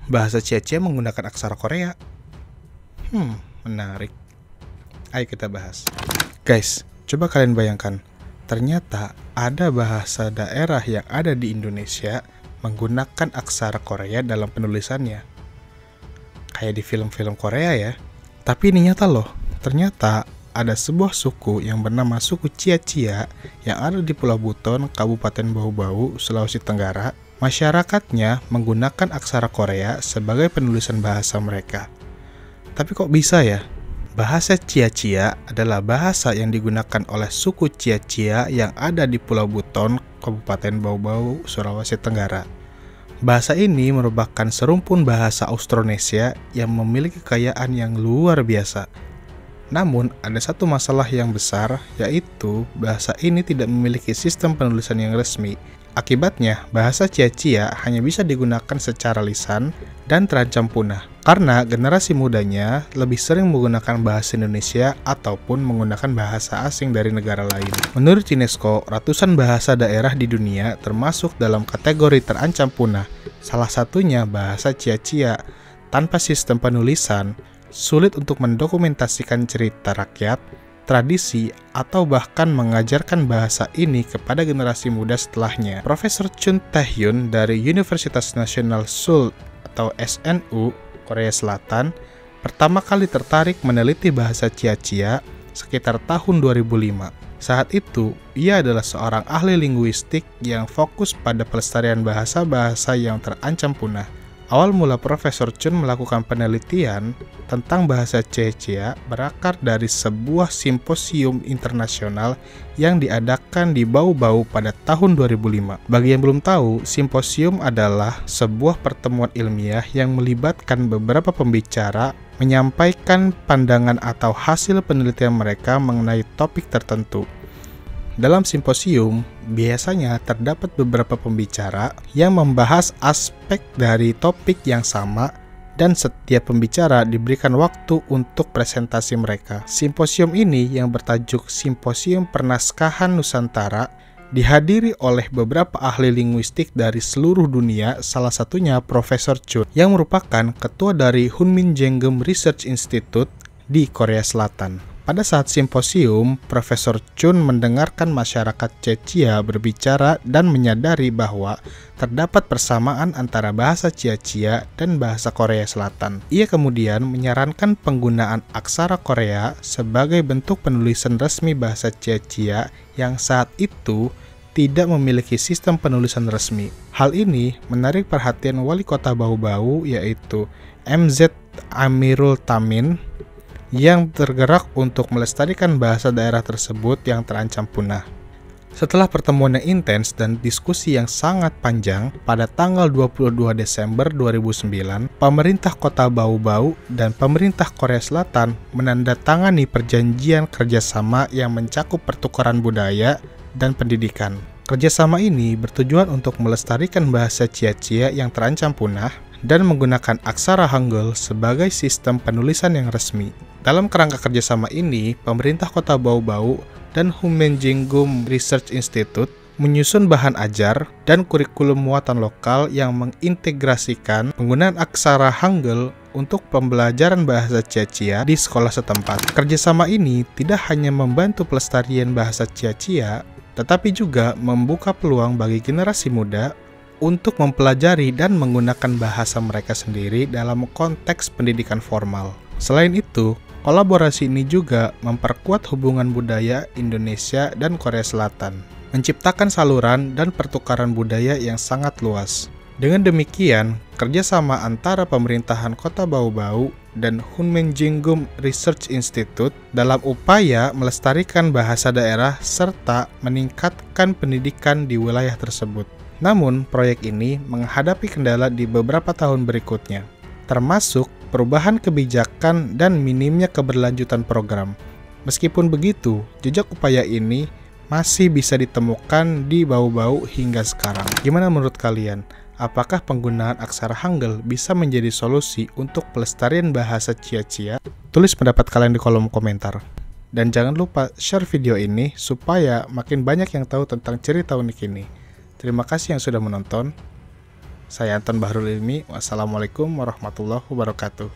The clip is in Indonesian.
Bahasa Cia-Cia menggunakan aksara Korea. Menarik. Ayo kita bahas. Guys, coba kalian bayangkan. Ternyata ada bahasa daerah yang ada di Indonesia menggunakan aksara Korea dalam penulisannya. Kayak di film-film Korea ya. Tapi ini nyata loh. Ternyata ada sebuah suku yang bernama suku Cia-Cia yang ada di Pulau Buton, Kabupaten Bau-Bau, Sulawesi Tenggara. Masyarakatnya menggunakan aksara Korea sebagai penulisan bahasa mereka. Tapi kok bisa ya? Bahasa Cia-Cia adalah bahasa yang digunakan oleh suku Cia-Cia yang ada di Pulau Buton, Kabupaten Bau-Bau, Sulawesi Tenggara. Bahasa ini merupakan serumpun bahasa Austronesia yang memiliki kekayaan yang luar biasa. Namun, ada satu masalah yang besar, yaitu bahasa ini tidak memiliki sistem penulisan yang resmi. Akibatnya, bahasa Cia-Cia hanya bisa digunakan secara lisan dan terancam punah, karena generasi mudanya lebih sering menggunakan bahasa Indonesia ataupun menggunakan bahasa asing dari negara lain. Menurut UNESCO, ratusan bahasa daerah di dunia termasuk dalam kategori terancam punah. Salah satunya bahasa Cia-Cia. Tanpa sistem penulisan, sulit untuk mendokumentasikan cerita rakyat, tradisi, atau bahkan mengajarkan bahasa ini kepada generasi muda setelahnya. Profesor Chun Tae-hyun dari Universitas Nasional Seoul atau SNU, Korea Selatan, pertama kali tertarik meneliti bahasa Cia-Cia sekitar tahun 2005. Saat itu, ia adalah seorang ahli linguistik yang fokus pada pelestarian bahasa-bahasa yang terancam punah. Awal mula Profesor Chun melakukan penelitian tentang bahasa Cia-Cia berakar dari sebuah simposium internasional yang diadakan di Bau-Bau pada tahun 2005. Bagi yang belum tahu, simposium adalah sebuah pertemuan ilmiah yang melibatkan beberapa pembicara menyampaikan pandangan atau hasil penelitian mereka mengenai topik tertentu. Dalam simposium, biasanya terdapat beberapa pembicara yang membahas aspek dari topik yang sama dan setiap pembicara diberikan waktu untuk presentasi mereka. Simposium ini yang bertajuk Simposium Pernaskahan Nusantara dihadiri oleh beberapa ahli linguistik dari seluruh dunia, salah satunya Profesor Chun yang merupakan ketua dari Hunmin Jeongeum Research Institute di Korea Selatan. Pada saat simposium, Profesor Chun mendengarkan masyarakat Cia-Cia berbicara dan menyadari bahwa terdapat persamaan antara bahasa Cia-Cia dan bahasa Korea Selatan. Ia kemudian menyarankan penggunaan aksara Korea sebagai bentuk penulisan resmi bahasa Cia-Cia yang saat itu tidak memiliki sistem penulisan resmi. Hal ini menarik perhatian wali kota Bau-Bau, yaitu MZ Amirul Tamin, yang tergerak untuk melestarikan bahasa daerah tersebut yang terancam punah. Setelah pertemuan yang intens dan diskusi yang sangat panjang, pada tanggal 22 Desember 2009, pemerintah kota Bau-Bau dan pemerintah Korea Selatan menandatangani perjanjian kerjasama yang mencakup pertukaran budaya dan pendidikan. Kerjasama ini bertujuan untuk melestarikan bahasa Cia-Cia yang terancam punah dan menggunakan aksara Hangul sebagai sistem penulisan yang resmi. Dalam kerangka kerjasama ini, pemerintah kota Bau-Bau dan Hunmin Jeongeum Research Institute menyusun bahan ajar dan kurikulum muatan lokal yang mengintegrasikan penggunaan aksara Hangul untuk pembelajaran bahasa Cia-Cia di sekolah setempat. Kerjasama ini tidak hanya membantu pelestarian bahasa Cia-Cia, tetapi juga membuka peluang bagi generasi muda untuk mempelajari dan menggunakan bahasa mereka sendiri dalam konteks pendidikan formal. Selain itu, kolaborasi ini juga memperkuat hubungan budaya Indonesia dan Korea Selatan, menciptakan saluran dan pertukaran budaya yang sangat luas. Dengan demikian, kerjasama antara pemerintahan kota Bau-Bau dan Hunmin Jeongeum Research Institute dalam upaya melestarikan bahasa daerah serta meningkatkan pendidikan di wilayah tersebut. Namun, proyek ini menghadapi kendala di beberapa tahun berikutnya, termasuk perubahan kebijakan dan minimnya keberlanjutan program. Meskipun begitu, jejak upaya ini masih bisa ditemukan di Bau-Bau hingga sekarang. Gimana menurut kalian? Apakah penggunaan aksara Hangul bisa menjadi solusi untuk pelestarian bahasa Cia-Cia? Tulis pendapat kalian di kolom komentar. Dan jangan lupa share video ini supaya makin banyak yang tahu tentang cerita unik ini. Terima kasih yang sudah menonton. Saya Anton Bahrul Ilmi. Wassalamualaikum warahmatullahi wabarakatuh.